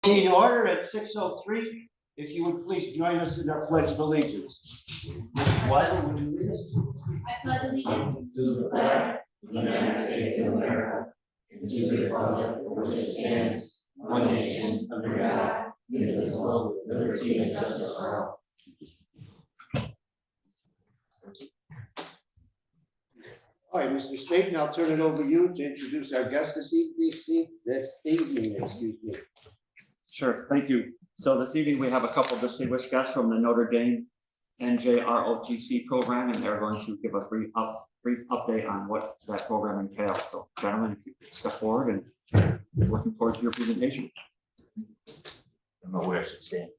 Meeting to order at 6:03. If you would please join us in our pledge of allegiance. Mr. Weiser, would you lead us? I pledge allegiance to the flag of the United States of America and to the republic for which it stands, one nation, under God, indivisible, with liberty and justice for all. All right, Mr. Staten, I'll turn it over to you to introduce our guest this evening, excuse me. Sure, thank you. So this evening we have a couple of distinguished guests from the Notre Dame NJROTC program, and they're going to give a brief update on what that program entails. So gentlemen, if you could step forward, and looking forward to your presentation. I don't know where I should stand.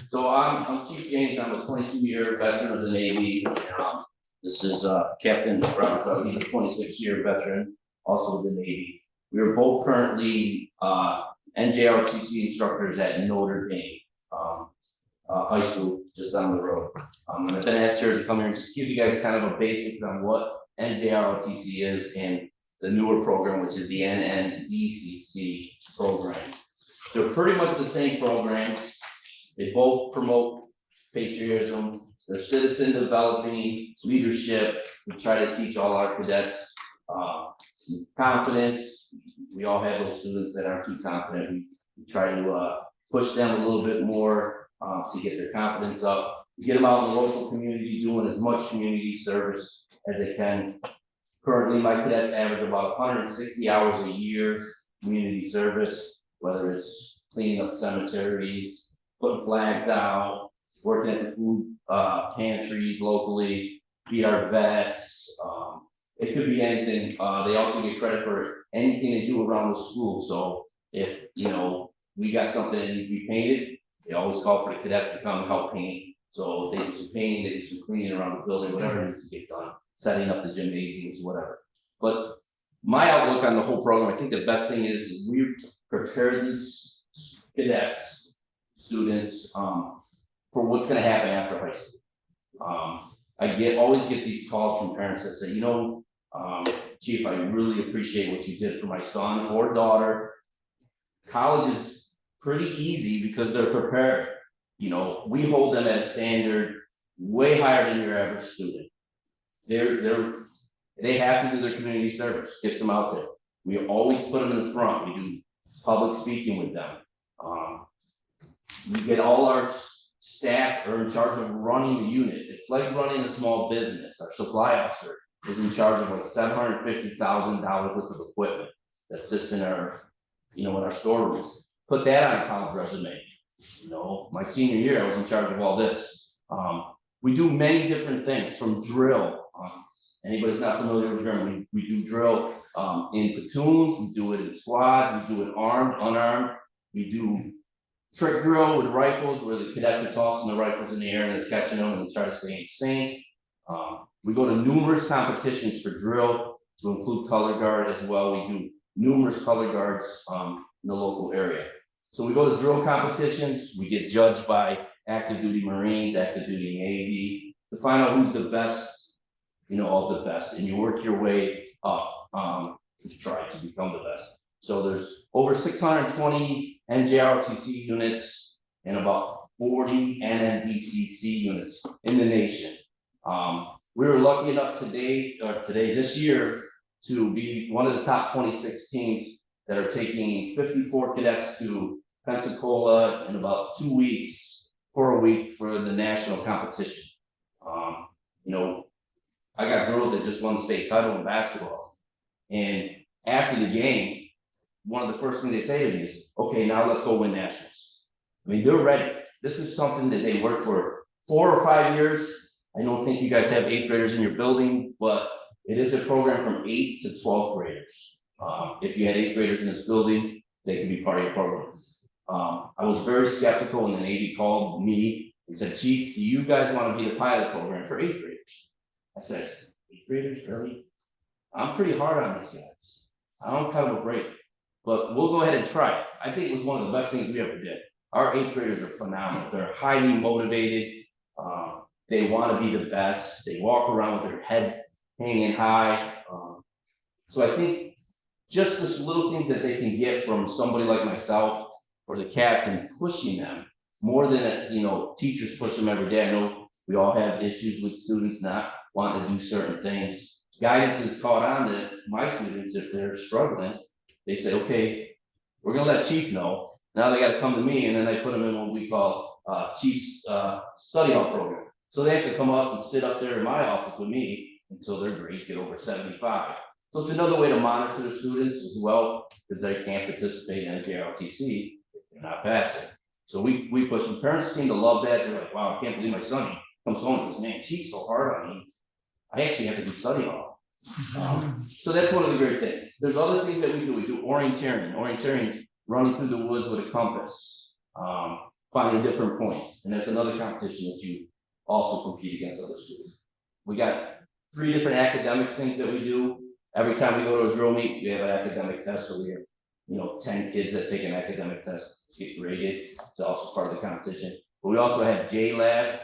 So I'm Chief James. I'm a 22-year veteran of the Navy. This is Captain Robert Trout. He's a 26-year veteran, also of the Navy. We are both currently NJROTC instructors at Notre Dame High School, just down the road. And I've been asked here to come here and just give you guys kind of a basics on what NJROTC is and the newer program, which is the NNDCC program. They're pretty much the same program. They both promote patriotism. They're citizen developing leadership. We try to teach all our cadets confidence. We all have those students that aren't too confident. We try to push them a little bit more to get their confidence up. We get them out in the local community doing as much community service as they can. Currently, my cadets average about 160 hours a year community service, whether it's cleaning up cemeteries, putting flags out, working at the food pantries locally, feed our vets. It could be anything. They also get credit for anything they do around the school. So if we got something that needs to be painted, they always call for the cadets to come and help paint. So they do some painting, they do some cleaning around the building, whatever needs to get done, setting up the gymnasiums, whatever. But my outlook on the whole program, I think the best thing is we prepare these cadets, students, for what's going to happen after high school. I always get these calls from parents that say, Chief, I really appreciate what you did for my son or daughter. College is pretty easy because they're prepared. We hold them at a standard way higher than your average student. They have to do their community service, gets them out there. We always put them in the front. We do public speaking with them. We get all our staff are in charge of running the unit. It's like running a small business. Our supply officer is in charge of like $750,000 worth of equipment that sits in our, in our storerooms. Put that on a college resume. My senior year, I was in charge of all this. We do many different things from drill. Anybody's not familiar with drill, we do drill in platoons, we do it in squads, we do it armed, unarmed, we do trick drill with rifles where the cadets are tossing the rifles in the air and they're catching them and they try to stay in sync. We go to numerous competitions for drill to include color guard as well. We do numerous color guards in the local area. So we go to drill competitions, we get judged by active duty Marines, active duty Navy to find out who's the best, of the best, and you work your way up to try to become the best. So there's over 620 NJROTC units and about 40 NNDCC units in the nation. We were lucky enough this year, to be one of the top 26 teams that are taking 54 cadets to Pensacola in about 2 weeks for a week for the national competition. I got girls that just won the state title in basketball, and after the game, one of the first things they say to me is, okay, now let's go win nationals. They're ready. This is something that they worked for 4 or 5 years. I don't think you guys have 8th graders in your building, but it is a program from 8th to 12th graders. If you had 8th graders in this building, they could be part of your program. I was very skeptical when the Navy called me and said, Chief, do you guys want to be the pilot program for 8th graders? I said, 8th graders, really? I'm pretty hard on these guys. I don't cut them a break, but we'll go ahead and try it. I think it was one of the best things we ever did. Our 8th graders are phenomenal. They're highly motivated. They want to be the best. They walk around with their heads hanging high. So I think just this little things that they can get from somebody like myself or the captain pushing them more than, teachers push them every day. I know we all have issues with students not wanting to do certain things. Guidance is caught on to my students if they're struggling. They say, okay, we're gonna let Chief know. Now they gotta come to me, and then I put them in what we call Chief's study hall program. So they have to come up and sit up there in my office with me until their grades get over 75. So it's another way to monitor the students as well, because they can't participate in JROTC if they're not passing. So we push them. Parents seem to love that. They're like, wow, I can't believe my son comes home and goes, man, Chief's so hard on me. I actually have to do study hall. So that's one of the great things. There's other things that we do. We do orienteering. Orienteering, running through the woods with a compass, finding different points. And that's another competition that you also compete against other students. We got 3 different academic things that we do. Every time we go to a drill meet, we have an academic test. So we have, 10 kids that take an academic test to get graded. It's also part of the competition. But we also have J-Lab,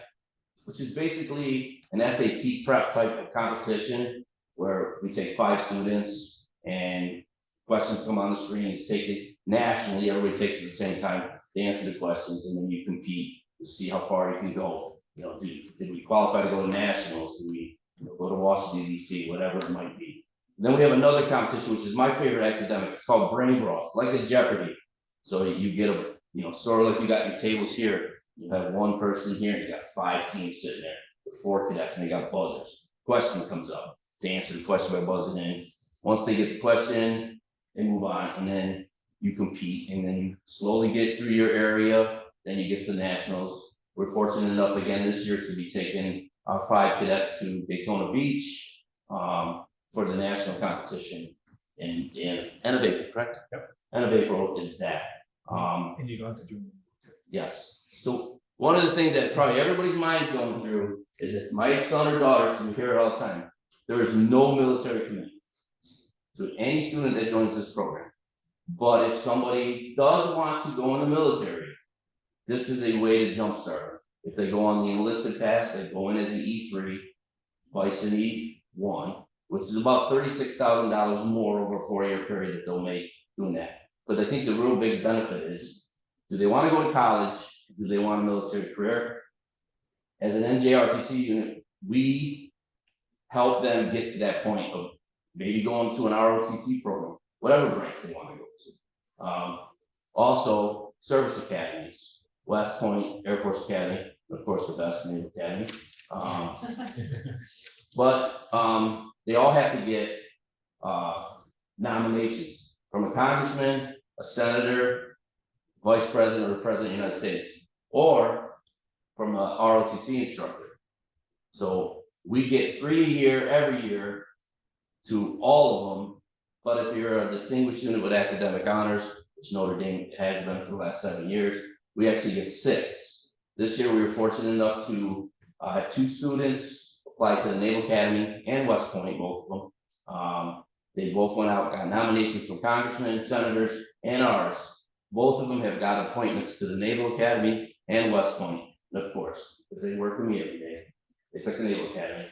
which is basically an SAT prep type of competition where we take 5 students and questions come on the screen. It's taken nationally. Everybody takes it at the same time. They answer the questions, and then you compete to see how far you can go. Did we qualify to go to nationals? Did we go to Washington, D.C., whatever it might be. Then we have another competition, which is my favorite academic. It's called Brain Brawl. It's like a Jeopardy. So you get sort of like you got your tables here. You have one person here, and you got 5 teams sitting there with 4 cadets, and they got buzzers. Question comes up. They answer the question by buzzing in. Once they get the question, they move on, and then you compete, and then you slowly get through your area. Then you get to nationals. We're fortunate enough again this year to be taking our 5 cadets to Daytona Beach for the national competition in end of April, correct? Yep. End of April is that. And you don't have to do. Yes. So one of the things that probably everybody's mind's going through is if my son or daughter, because we hear it all the time, there is no military commitment to any student that joins this program. But if somebody does want to go in the military, this is a way to jumpstart them. If they go on the enlisted path, they go in as an E3, Bison E1, which is about $36,000 more over a 4-year period that they'll make doing that. But I think the real big benefit is, do they want to go to college? Do they want a military career? As an NJRTC unit, we help them get to that point of maybe going to an ROTC program, whatever branch they want to go to. Also, service academies, West Point Air Force Academy, of course, the best Naval Academy. But they all have to get nominations from a congressman, a senator, vice president, or the president of the United States, or from a ROTC instructor. So we get 3 a year, every year, to all of them. But if you're a distinguished unit with academic honors, which Notre Dame has been for the last 7 years, we actually get 6. This year, we were fortunate enough to have 2 students apply to the Naval Academy and West Point, both of them. They both went out, got nominations from congressmen, senators, and ours. Both of them have got appointments to the Naval Academy and West Point. And of course, because they work with me every day, they took the Naval Academy.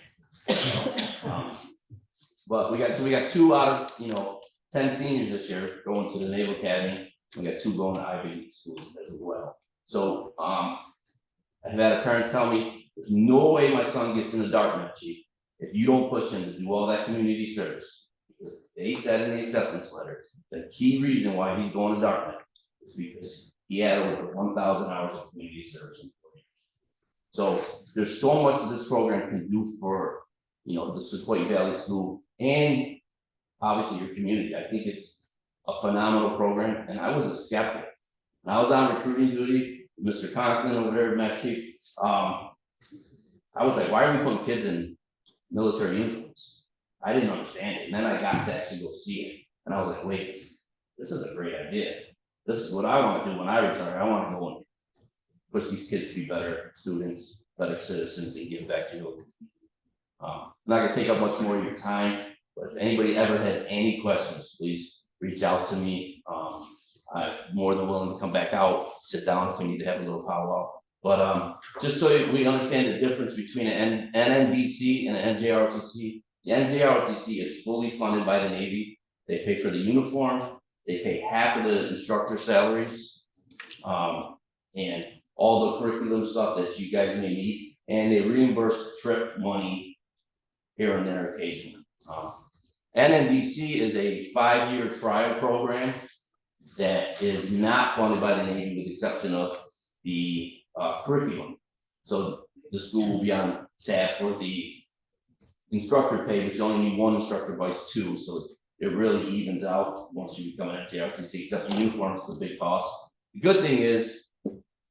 But we got 2 out of 10 seniors this year going to the Naval Academy. We got 2 going to Ivy League schools as well. So I've had parents tell me there's no way my son gets in the Dartmouth, Chief, if you don't push him to do all that community service. Because they said in the acceptance letter that the key reason why he's going to Dartmouth is because he had over 1,000 hours of community service in 4 years. So there's so much that this program can do for the Sequoia Valley School and obviously your community. I think it's a phenomenal program, and I was a skeptic. When I was on recruiting duty, Mr. Conklin over there, Master Chief, I was like, why are we putting kids in military uniforms? I didn't understand it. And then I got to actually go see it. And I was like, wait, this is a great idea. This is what I want to do when I retire. I want to go and push these kids to be better students, better citizens, and give back to you. I'm not going to take up much more of your time, but if anybody ever has any questions, please reach out to me. I'm more than willing to come back out, sit down if we need to have a little powwow. But just so we understand the difference between an NNDC and an NJROTC, the NJROTC is fully funded by the Navy. They pay for the uniform, they pay half of the instructor salaries. And all the curriculum stuff that you guys may need, and they reimburse trip money here and there occasionally. NNDC is a 5-year trial program that is not funded by the Navy with the exception of the curriculum. So the school will be on tap for the instructor pay, but you only need one instructor advice 2, so it really evens out once you become an NJRTC, except the uniform is the big cost. The good thing is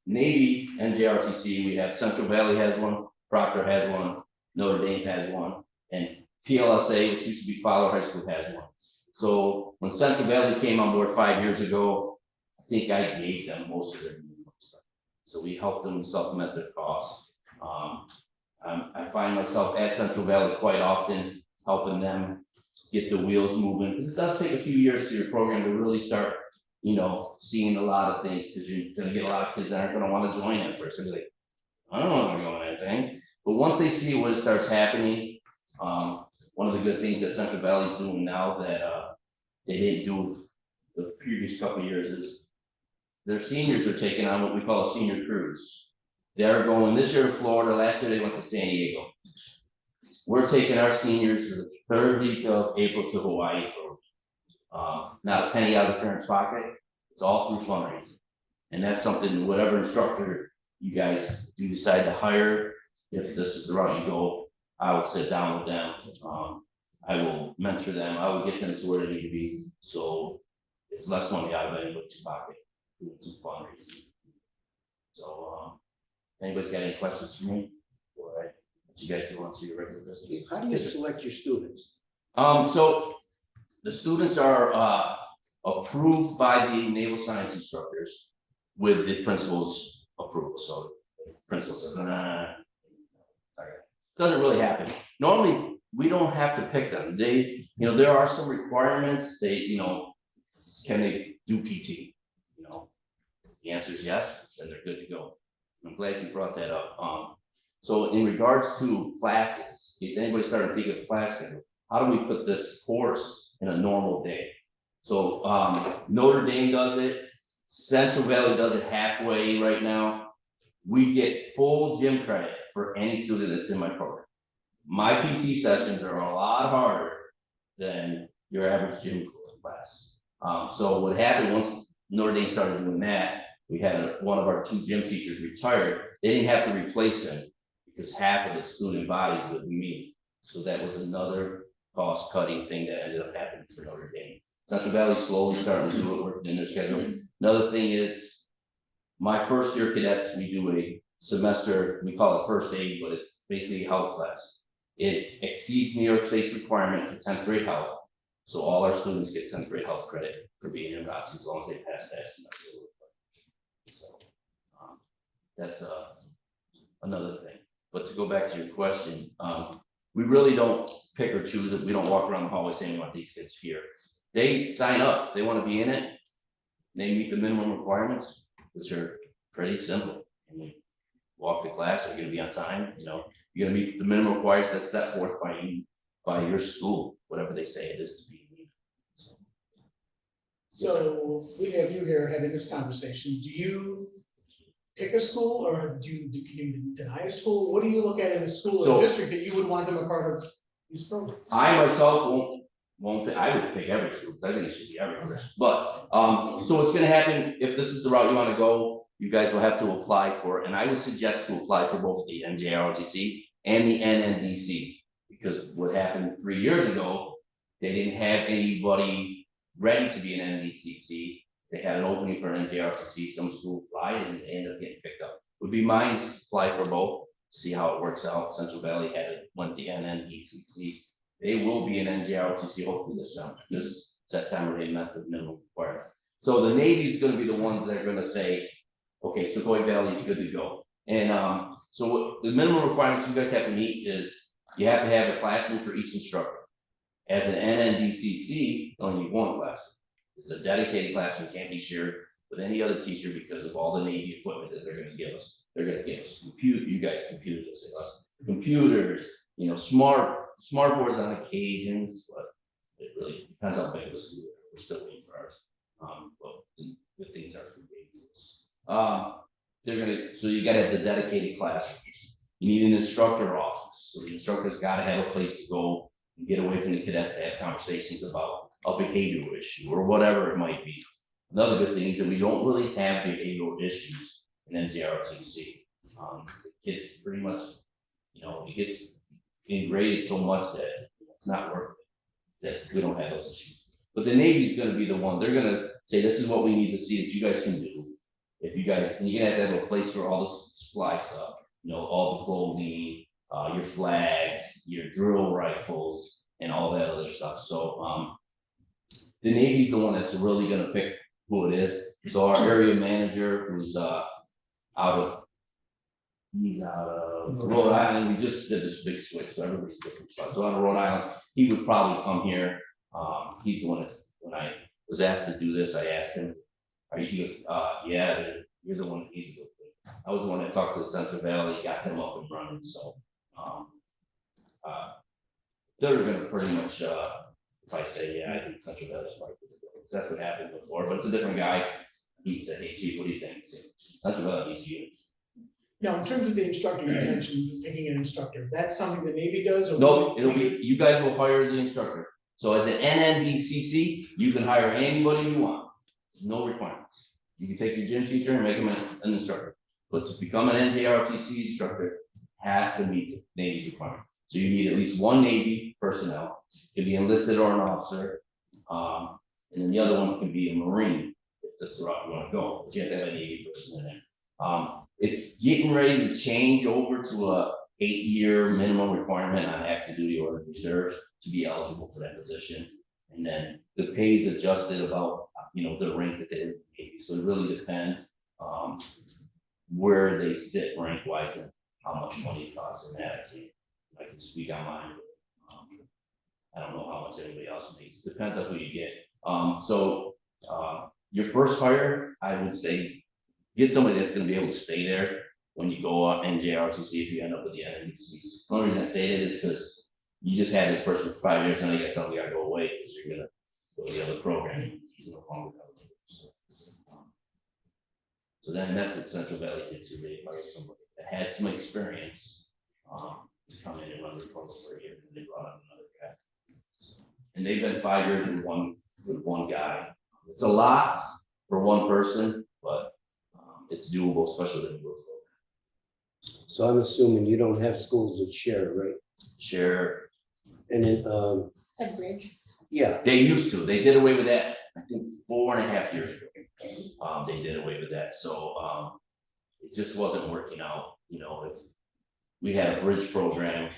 Navy, NJRTC, we have Central Valley has one, Proctor has one, Notre Dame has one, and PLSA, which used to be Fowler High School, has one. So when Central Valley came on board 5 years ago, I think I gave them most of their uniform stuff. So we helped them supplement their costs. I find myself at Central Valley quite often helping them get the wheels moving, because it does take a few years for your program to really start, you know, seeing a lot of things, because you're gonna get a lot of kids that aren't gonna want to join at first. They're like, I don't want to go on anything. But once they see what starts happening, one of the good things that Central Valley is doing now that they didn't do the previous couple of years is their seniors are taking on what we call a senior cruise. They're going this year to Florida, last year they went to San Diego. We're taking our seniors the 3rd week of April to Hawaii for not a penny out of the parents' pocket. It's all through fundraising. And that's something, whatever instructor you guys do decide to hire, if this is the route you go, I will sit down with them. I will mentor them. I will get them to where they need to be. So it's less money out of anybody's pocket. Doing some fundraising. So anybody's got any questions for me? All right. You guys do want to see your regular business? How do you select your students? So the students are approved by the naval science instructors with the principal's approval. So the principal says, sorry. Doesn't really happen. Normally, we don't have to pick them. They, you know, there are some requirements. They, you know, can they do PT? You know, the answer is yes, then they're good to go. I'm glad you brought that up. So in regards to classes, is anybody starting to think of classes? How do we put this course in a normal day? So Notre Dame does it, Central Valley does it halfway right now. We get full gym credit for any student that's in my program. My PT sessions are a lot harder than your average gym class. So what happened once Notre Dame started doing that, we had one of our 2 gym teachers retired. They didn't have to replace him because half of the student bodies would be me. So that was another cost cutting thing that ended up happening for Notre Dame. Central Valley slowly starting to do it, working in their schedule. Another thing is my 1st year cadets, we do a semester, we call it first aid, but it's basically a health class. It exceeds New York State's requirement for 10th grade health. So all our students get 10th grade health credit for being in ROTC as long as they pass that semester. So that's another thing. But to go back to your question, we really don't pick or choose it. We don't walk around the hallway saying we want these kids here. They sign up, they want to be in it. They meet the minimum requirements, which are pretty simple. And you walk to class, you're gonna be on time, you know, you're gonna meet the minimum requirements that's set forth by your school, whatever they say it is to be. So we have you here having this conversation. Do you pick a school or can you deny a school? What do you look at in a school or district that you would want them a part of these programs? I myself won't pick, I would pick every school. I think it should be everywhere. But so what's gonna happen, if this is the route you wanna go, you guys will have to apply for, and I would suggest to apply for both the NJROTC and the NNDC. Because what happened 3 years ago, they didn't have anybody ready to be an NNDCC. They had an opening for an NJRTC, some school applied and they ended up getting picked up. Would be mine to apply for both, see how it works out. Central Valley went the NNDCC. They will be an NJRTC hopefully this September. They met the minimum requirement. So the Navy is going to be the ones that are going to say, okay, Sequoia Valley is good to go. And so what the minimum requirements you guys have to meet is you have to have a classroom for each instructor. As an NNDCC, you only need 1 classroom. It's a dedicated classroom, can't be shared with any other teacher because of all the Navy equipment that they're going to give us. They're going to give us computers, you know, smart boards on occasions, but it really Depends how big the school is, we're still waiting for ours. But the things are pretty big. They're gonna, so you gotta have the dedicated classrooms. You need an instructor office, so the instructor's gotta have a place to go and get away from the cadets to have conversations about a behavioral issue or whatever it might be. Another good thing is that we don't really have behavioral issues in NJROTC. The kids pretty much, you know, it gets ingrained so much that it's not worth it, that we don't have those issues. But the Navy's gonna be the one, they're gonna say, this is what we need to see that you guys can do. If you guys, and you're gonna have to have a place for all the supply stuff, you know, all the clothing, your flags, your drill rifles, and all that other stuff. So, the Navy's the one that's really gonna pick who it is. So our area manager, who's he's out of Rhode Island, we just did this big switch, so everybody's different spots. So out of Rhode Island, he would probably come here. He's the one that's, when I was asked to do this, I asked him, are you, he goes, yeah, you're the one, he's the, I was the one that talked to the Central Valley, got them up and running, so. They're gonna pretty much, if I say, yeah, I think Central Valley's right, that's what happened before, but it's a different guy. He said, hey, chief, what do you think? Central Valley needs you. Now, in terms of the instructor, you mentioned picking an instructor, that's something the Navy does? Or No, it'll be, you guys will hire the instructor. So as an NNDCC, you can hire anybody you want, no requirements. You can take your gym teacher and make him an instructor. But to become an NJROTC instructor, has to meet the Navy's requirement. So you need at least one Navy personnel, can be enlisted or an officer. And then the other one can be a Marine, if that's the route you wanna go, but you have to have a Navy person in there. It's getting ready to change over to a 8-year minimum requirement on active duty or reserve to be eligible for that position. And then the pay is adjusted about, you know, the rank that they would be. So it really depends where they sit rank wise and how much money it costs in that. I can speak on mine. I don't know how much anybody else makes. Depends on who you get. Your first hire, I would say, get somebody that's gonna be able to stay there when you go on NJROTC if you end up with the NNDC. The only reason I say that is because you just had this person for 5 years and now you got somebody gotta go away because you're gonna go to the other program. He's no longer coming. So then that's what Central Valley did too. They hired somebody that had some experience to come in and run the program for a year, and they brought on another guy. And they've been 5 years with one guy. It's a lot for one person, but it's doable, especially with the new program. So I'm assuming you don't have schools that share, right? Share. And then, A bridge. yeah, They used to. They did away with that. I think 4.5 years ago. They did away with that. So it just wasn't working out. You know, if we had a bridge program,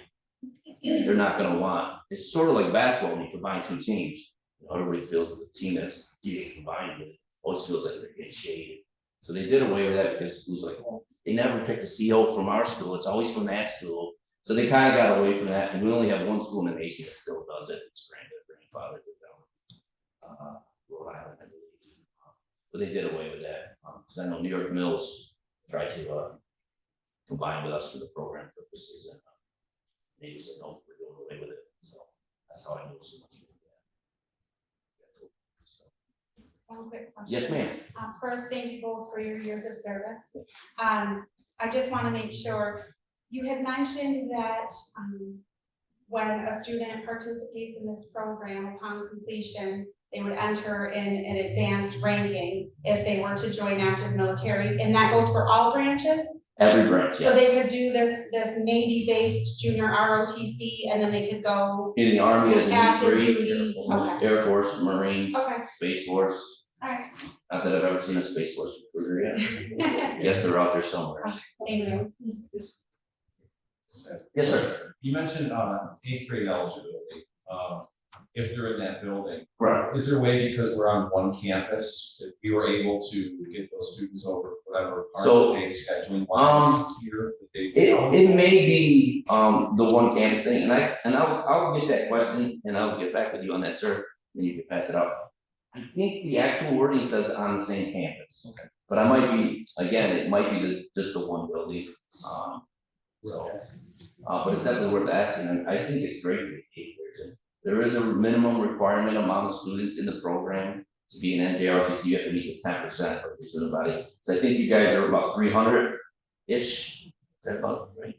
they're not going to want. It's sort of like basketball when you combine two teams. You know, everybody feels the team that's getting combined with always feels like they're getting shaded. So they did away with that because it was like, oh, they never picked a CO from our school. It's always from that school. So they kind of got away from that. And we only have one school in the nation that still does it. It's grandfather did that. Rhode Island, I believe. But they did away with that. Because I know New York Mills tried to combine with us for the program purposes. And maybe said, no, we're doing away with it. So that's how I know so much. One quick question. Yes, ma'am. First, thank you both for your years of service. I just want to make sure, you had mentioned that when a student participates in this program, upon completion, they would enter in an advanced ranking if they were to join active military, and that goes for all branches? Every branch, So yes. they could do this Navy-based junior ROTC, and then they could go In the Army as an active E3, duty. Okay. Air Force, Marines, Okay, Space Force. all right. Not that I've ever seen a Space Force recruiter yet. Yes, they're out there somewhere. Thank you. Yes, sir. You mentioned eighth grade eligibility, if they're in that building. Right. Is there a way, because we're on one campus, if we were able to get those students over whatever part So, of the day scheduling wise here? that they- It may be the one campus thing, and I'll get that question and I'll get back with you on that, sir, and you can pass it out. I think the actual wording says on the same campus. Okay. But I might be, again, it might be just the one building. But it's definitely worth asking, and I think it's great for the 8th graders. There is a minimum requirement amount of students in the program to be an NJROTC. You have to meet the 10% of your student body. So I think you guys are about 300-ish. Is that about right?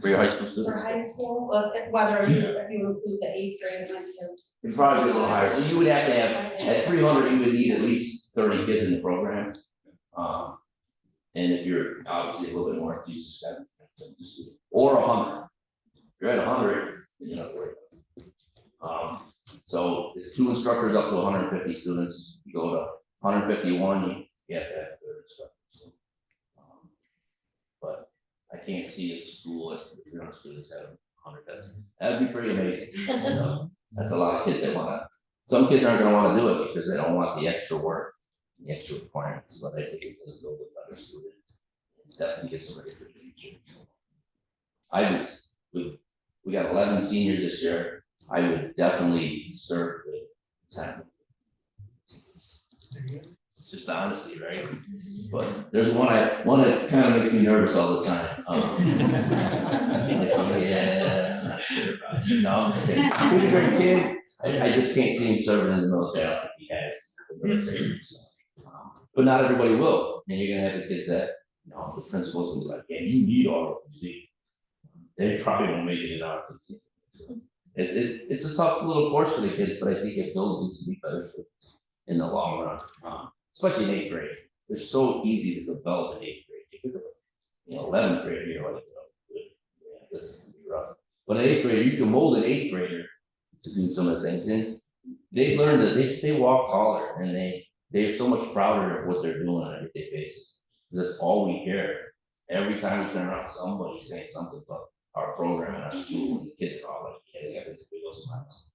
For your high school For students? high school, whether you include the 8th grade and It'd probably be a little higher. So you would have to have, at 300, you would need at least 30 kids in the program. And if you're obviously a little bit more enthusiastic, or 100. If you're at 100, then you're not worried. So it's 2 instructors up to 150 students. You go to 151, you have to have 30 instructors. But I can't see a school with 300 students having 100. That'd be pretty amazing. So that's a lot of kids that wanna. Some kids aren't gonna wanna do it because they don't want the extra work, the extra requirements, but I think it does go with other students. Definitely get somebody for the future. We got 11 seniors this year. I would definitely serve with 10. It's just honesty, right? But there's one that kind of makes me nervous all the time. Yeah, I'm not sure about you. No, I'm just kidding. He's a great kid. I just can't see him serving in the military. I don't think he has the military. But not everybody will. And you're gonna have the kids that, the principals will be like, yeah, you need ROTC. They probably won't make it in ROTC. So it's a tough little course for the kids, but I think it builds them to be better students in the long run. Especially in 8th grade. They're so easy to develop in 8th grade. 11th grade, you're like, this is rough. But in 8th grade, you can mold an 8th grader to do some of the things. And they learn that they walk taller and they're so much prouder of what they're doing on an everyday basis. Because that's all we hear. Every time we turn around, somebody's saying something about our program and our school, and the kids are all like, yeah, they got these big old smiles.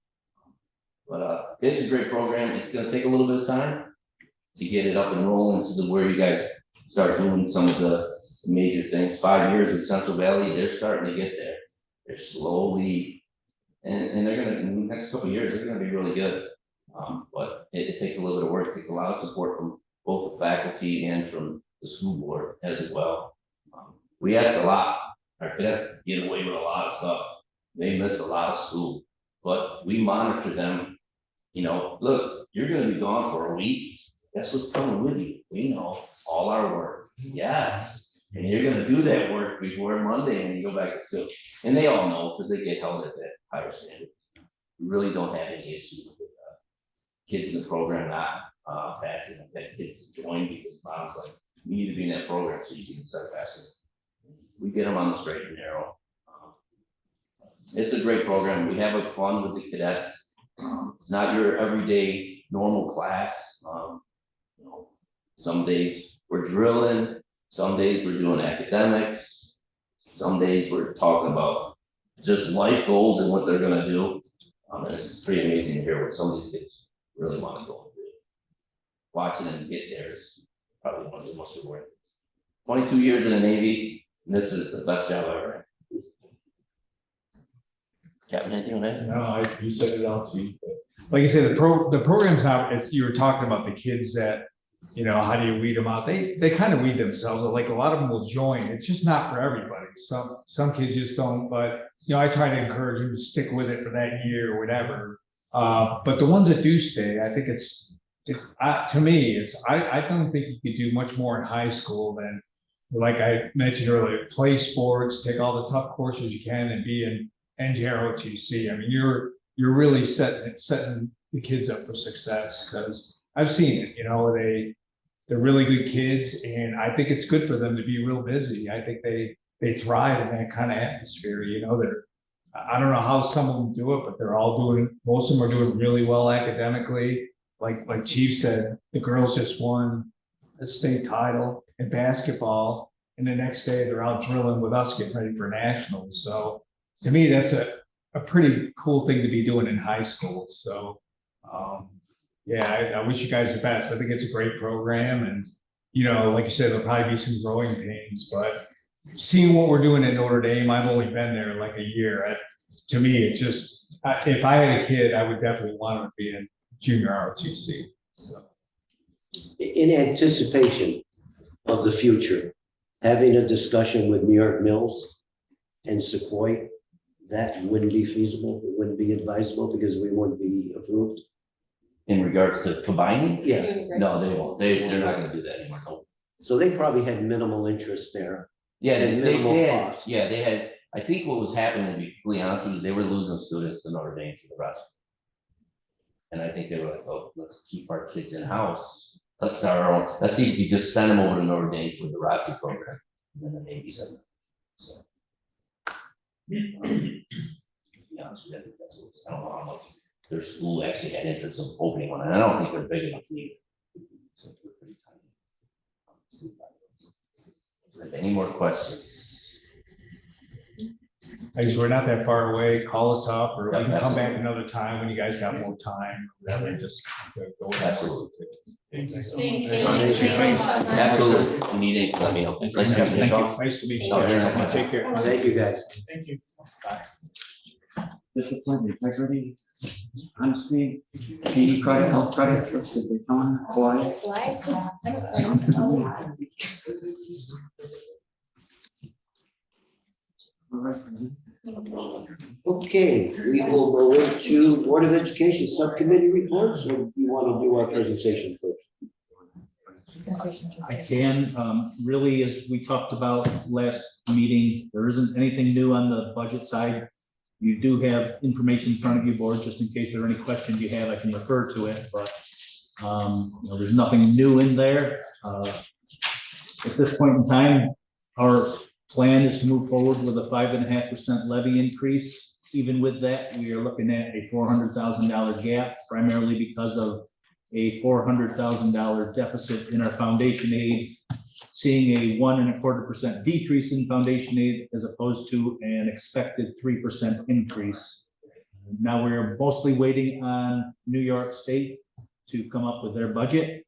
But it's a great program. It's gonna take a little bit of time to get it up and rolling to where you guys start doing some of the major things. 5 years in Central Valley, they're starting to get there. They're slowly, and they're gonna, in the next couple of years, they're gonna be really good. But it takes a little bit of work. It takes a lot of support from both the faculty and from the school board as well. We ask a lot. Our cadets get away with a lot of stuff. They miss a lot of school, but we monitor them. Look, you're gonna be gone for a week. That's what's coming with you. We know all our work. Yes. And you're gonna do that work before Monday and you go back to school. And they all know because they get held at that higher standard. We really don't have any issues with kids in the program not passing. I've had kids join because mom's like, you need to be in that program so you can start passing. We get them on the straight and narrow. It's a great program. We have a fun with the cadets. It's not your everyday normal class. Some days we're drilling, some days we're doing academics, some days we're talking about just life goals and what they're gonna do. And it's pretty amazing to hear what some of these kids really want to go and do. Watching them get there is probably one of the most rewarding things. 22 years in the Navy, and this is the best job I ever had. Captain, anything on that? No, you said it all too. Like I said, the program's not, you were talking about the kids that, how do you weed them out? They kind of weed themselves. Like a lot of them will join. It's just not for everybody. Some kids just don't, but I try to encourage them to stick with it for that year or whatever. But the ones that do stay, I think to me, I don't think you could do much more in high school than, like I mentioned earlier, play sports, take all the tough courses you can and be in NJROTC. I mean, you're really setting the kids up for success because I've seen it, they're really good kids and I think it's good for them to be real busy. I think they thrive in that kind of atmosphere, I don't know how some of them do it, but most of them are doing really well academically. Like Chief said, the girls just won a state title in basketball and the next day they're out drilling with us getting ready for nationals. So to me, that's a pretty cool thing to be doing in high school. So, I wish you guys the best. I think it's a great program. And, like you said, there'll probably be some growing pains, but seeing what we're doing in Notre Dame, I've only been there like a year. To me, it's just, if I had a kid, I would definitely want him to be in junior ROTC. So. In anticipation of the future, having a discussion with New York Mills and Sequoia that wouldn't be feasible, it wouldn't be advisable because we wouldn't be approved? In regards to combining? Yeah, No, they won't. They're not gonna do that anymore. No. so they probably had minimal interest there. Yeah, And minimal cost. yeah, they had, I think what was happening, to be completely honest with you, they were losing students to Notre Dame for the rest. And I think they were like, oh, let's keep our kids in-house. Let's start our own, let's see if you just send them over to Notre Dame for the ROTC program. And then maybe send them. So. To be honest with you, I think that's what, I don't know how much their school actually had interest in opening one, and I don't think they're big enough to either. So they're pretty tiny. Any more questions? I guess we're not that far away, call us up, or we Yeah, can come back absolutely. another time when you guys got more time, whatever, just go. Absolutely. Thank you so Thank much. you. Thank you. Thank you so much. Absolutely. If you need anything, let me know. Nice to meet you, Thank Sean. you, nice to meet you. Oh, very much. Take care. Thank you, guys. Thank you. Discipline, integrity, honesty, PD credit, health credit, trips to Daytona, Hawaii. All right. Okay, we will go into Board of Education Subcommittee reports, or you want to do our presentation first? I can, really, as we talked about last meeting, there isn't anything new on the budget side. You do have information in front of you, board, just in case there are any questions you have, I can refer to it, but there's nothing new in there. At this point in time, our plan is to move forward with a 5.5% levy increase. Even with that, we are looking at a $400,000 gap, primarily because of a $400,000 deficit in our foundation aid, seeing a 1.25% decrease in foundation aid as opposed to an expected 3% increase. Now we're mostly waiting on New York State to come up with their budget.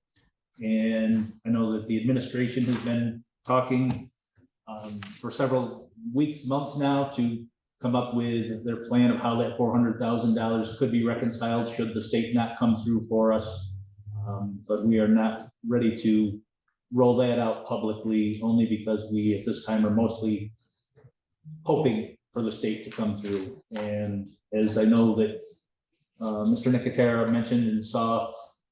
And I know that the administration has been talking for several weeks, months now to come up with their plan of how that $400,000 could be reconciled should the state not come through for us. But we are not ready to roll that out publicly, only because we at this time are mostly hoping for the state to come through. And as I know that Mr. Nicotera mentioned and saw,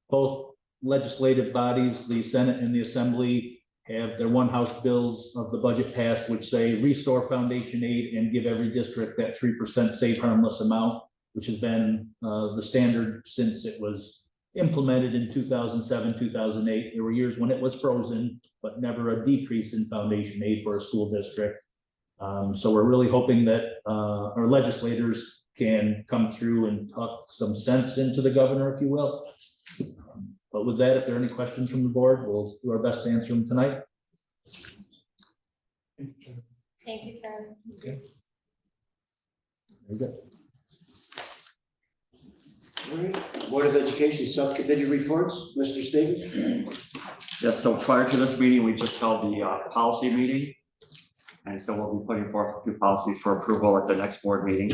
both legislative bodies, the Senate and the Assembly, have their one house bills of the budget passed, which say restore foundation aid and give every district that 3% safe harmless amount, which has been the standard since it was implemented in 2007, 2008. There were years when it was frozen, but never a decrease in foundation aid for a school district. So we're really hoping that our legislators can come through and talk some sense into the governor, if you will. But with that, if there are any questions from the board, we'll do our best to answer them tonight. Thank you, Charlie. Okay. Very good. All right, Board of Education Subcommittee reports, Mr. Stevens? Yes, so prior to this meeting, we just held the policy meeting. And so we'll be putting forth a few policies for approval at the next board meeting.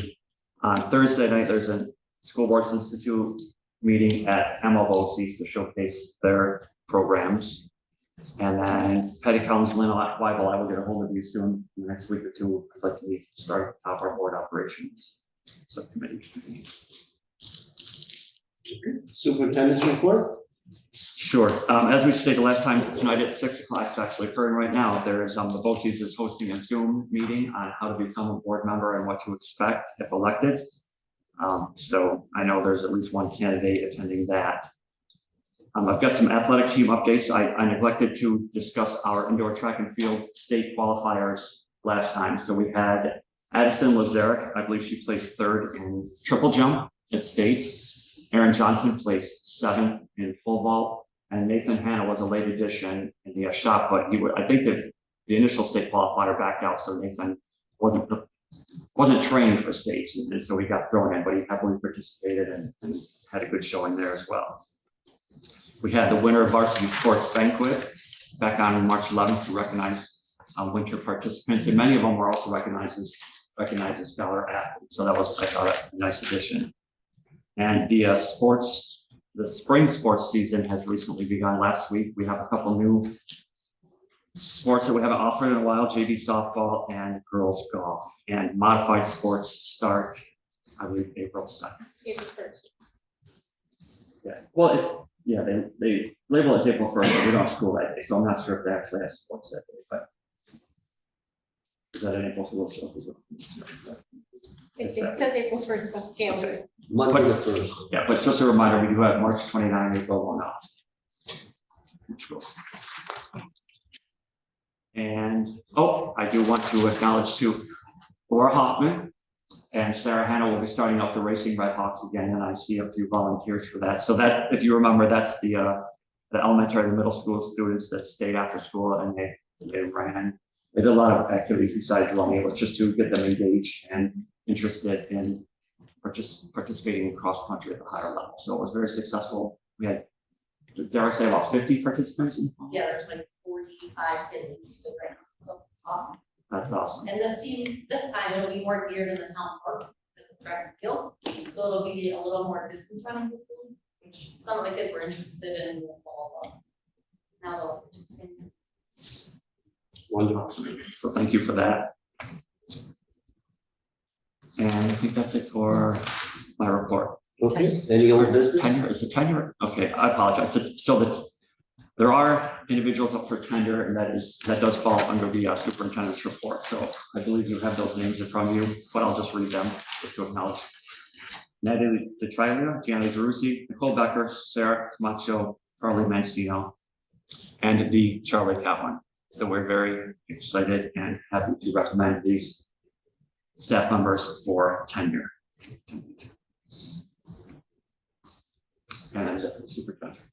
On Thursday night, there's a School Boards Institute meeting at Emma BOCES to showcase their programs. And then Petty Council and Bible, I will get a hold of you soon, in the next week or two. I'd like to start at the top of our board operations subcommittee. Superintendent's report? Sure. As we stated last time, tonight at 6 o'clock, it's actually occurring right now. There's the BOCES is hosting a Zoom meeting on how to become a board member and what to expect if elected. So I know there's at least one candidate attending that. I've got some athletic team updates. I neglected to discuss our indoor track and field state qualifiers last time. So we had Addison Lazarick, I believe she placed third in triple jump at states. Aaron Johnson placed 7th in pole vault, and Nathan Hanna was a late addition in the shot put. I think that the initial state qualifier backed out, so Nathan wasn't trained for states, and so he got thrown in, but he heavily participated and had a good showing there as well. We had the winter of varsity sports banquet back on March 11th to recognize winter participants, and many of them were also recognized as scholar athletes. So that was, I thought, a nice addition. And the spring sports season has recently begun last week. We have a couple new sports that we haven't offered in a while, JV softball and girls golf. And modified sports start, I believe, April 2nd. April 1st. Yeah, well, yeah, they label it as April 1st, but we don't have school that day, so I'm not sure if they actually have sports that day, but. Is that an April Fool's joke as well? It says April 1st, so calendar. Monday the first. Yeah, but just a reminder, we do have March 29, April 1 off. Which goes. And, I do want to acknowledge too, Laura Hoffman and Sarah Hanna will be starting up the Racing Red Hawks again, and I see a few volunteers for that. So that, if you remember, that's the elementary and middle school students that stayed after school and they ran. They did a lot of activities besides running, but just to get them engaged and interested in participating in cross country at a higher level. So it was very successful. We had, dare I say, about 50 participants in the fall? Yeah, there's like 45 kids interested right now, so awesome. That's awesome. And this time it'll be more geared in the town park, because it's track and field, so it'll be a little more distance running, which some of the kids were interested in the fall, but now they'll continue. Wonderful. So thank you for that. And I think that's it for my report. Okay, any old business? Tenure, is it tenure? Okay, I apologize. So that there are individuals up for tenure, and that does fall under the superintendent's report. So I believe you have those names in front of you, but I'll just read them just to acknowledge. Natalie DeTrilia, Gianni Geruzzi, Nicole Becker, Sarah Camacho, Carly Mancino, and the Charlie Catlin. So we're very excited and happy to recommend these staff members for tenure. And that's it for the superintendent.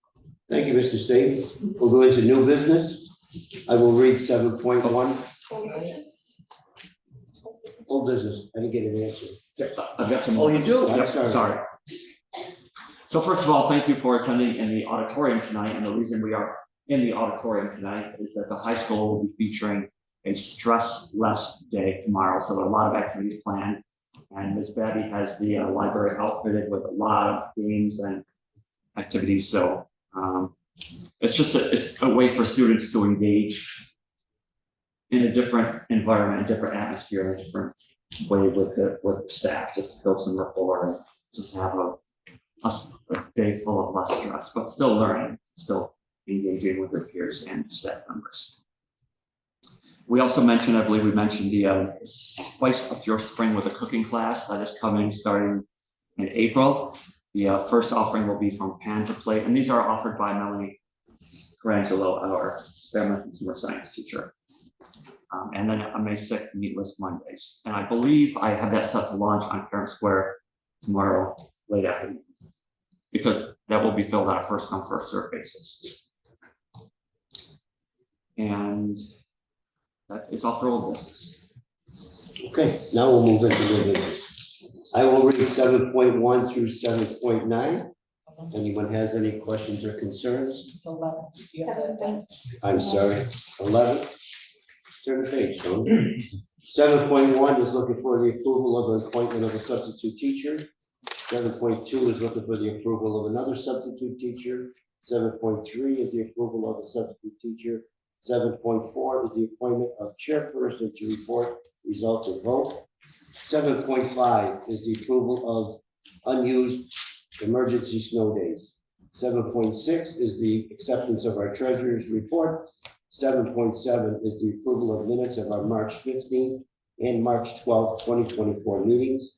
Thank you, Mr. State. We'll go into new business. I will read 7.1. Old business? Old business. I didn't get an answer. I've got some. Oh, you do? I'm Yep, sorry. sorry. So first of all, thank you for attending in the auditorium tonight. And the reason we are in the auditorium tonight is that the high school will be featuring a stress-less day tomorrow. So there are a lot of activities planned. And Ms. Babby has the library outfitted with a lot of games and activities. So it's a way for students to engage in a different environment, a different atmosphere, a different way with the staff, just to build some rapport and just have a day full of less stress, but still learning, still engaging with their peers and staff members. We also mentioned, I believe we mentioned the Spice Up Your Spring with a cooking class that is coming starting in April. The first offering will be from Pan to Plate, and these are offered by Melanie Carangelo, our family consumer science teacher. And then on May 6th, Meatless Mondays. And I believe I have that set to launch on Parent Square tomorrow, late afternoon, because that will be filled on a first come, first served basis. And that is all for old business. Okay, now we'll move into new business. I will read 7.1 through 7.9. If anyone has any questions or concerns, It's 11. You have that. I'm sorry, 11. Turn the page, don't. 7.1 is looking for the approval of the appointment of a substitute teacher. 7.2 is looking for the approval of another substitute teacher. 7.3 is the approval of a substitute teacher. 7.4 is the appointment of chairperson to report results of vote. 7.5 is the approval of unused emergency snow days. 7.6 is the acceptance of our treasurer's report. 7.7 is the approval of minutes of our March 15th and March 12th, 2024 meetings.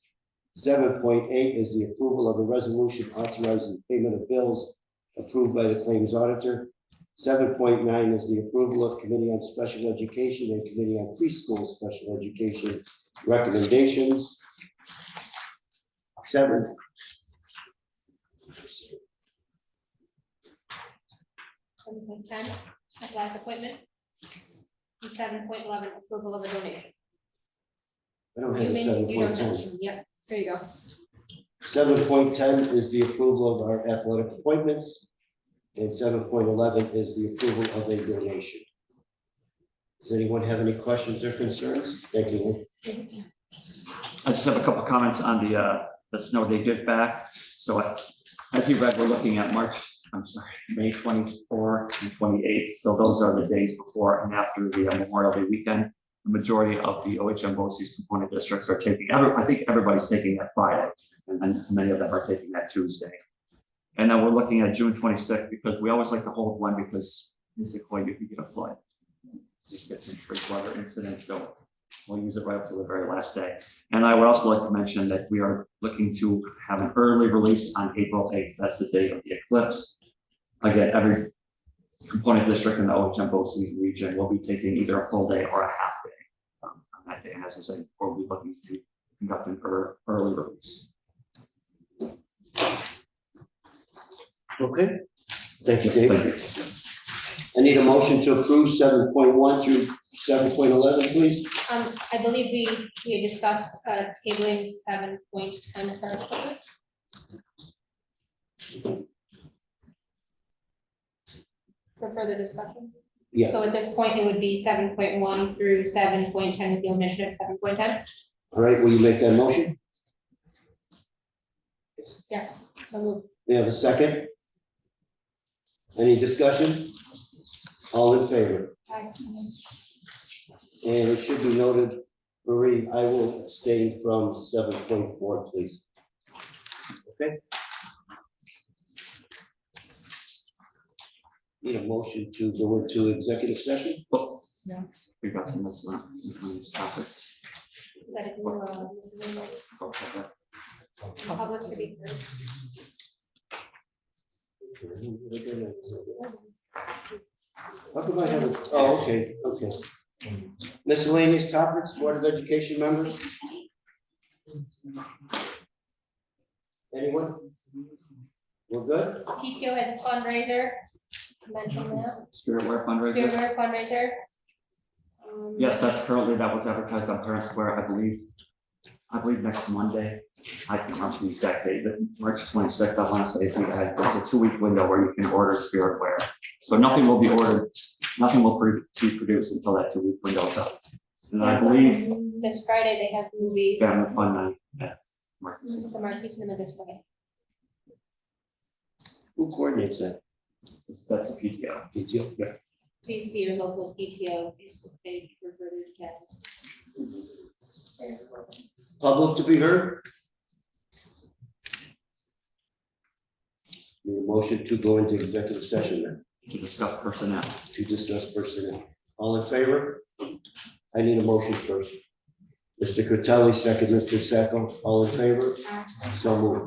7.8 is the approval of a resolution authorizing payment of bills approved by the claims auditor. 7.9 is the approval of Committee on Special Education and Committee on Preschool Special Education recommendations. 7. 10, athletic appointment. And 7.11, approval of a donation. I don't have You a may, you don't 7.10. have, yep, there you go. 7.10 is the approval of our athletic appointments. And 7.11 is the approval of a donation. Does anyone have any questions or concerns? Thank you. I just have a couple comments on the snow day give back. So as you read, we're looking at March May 24th and 28th. So those are the days before and after the Memorial Day weekend. The majority of the OHM BOCES component districts are taking, I think everybody's taking that Friday, and many of them are taking that Tuesday. And then we're looking at June 26th, because we always like to hold one, because basically you can get a flood. You get some freak weather incidents, so we'll use it right up to the very last day. And I would also like to mention that we are looking to have an early release on April 8th. That's the date of the eclipse. Again, every component district in the OHM BOCES region will be taking either a full day or a half day on that day. And as I said, we'll be looking to conduct an early release. Okay, thank you, David. Thank you. I need a motion to approve 7.1 through 7.11, please. I believe we discussed tabling 7.10, is that correct? For further discussion? Yes, So at this point, it would be 7.1 through 7.10 with the omission of 7.10? all right, will you make that motion? Yes, so moved. We have a second? Any discussion? All in favor? Aye. And it should be noted, Marie, I will abstain from 7.4, please. Okay? Need a motion to go into executive session? Oh, we got some miscellaneous topics. Is that if you, Okay. public to be heard? How come I have it? Oh, okay, okay. Miscellaneous topics, Board of Education members? Anyone? We're good? PTO has a fundraiser. Mention that. Spiritware fundraiser. Spiritware fundraiser. Yes, that's currently, that was advertised on Parent Square, I believe next Monday. I can't remember the exact date, but March 26th, I want to say, there's a 2-week window where you can order Spiritware. So nothing will be ordered, nothing will be produced until that 2-week window is up. And I Yes, believe this Friday they have movies. Family Fun Night at Marcus. The Marquee Cinema this Friday. Who coordinates that? That's the PTO. PTO? Yeah. Please see your local PTO Facebook page for further details. Public to be heard? Need a motion to go into executive session then, To discuss personnel. to discuss personnel. All in favor? I need a motion first. Mr. Curtelli, second, Mr. Sacco, all in favor? So moved.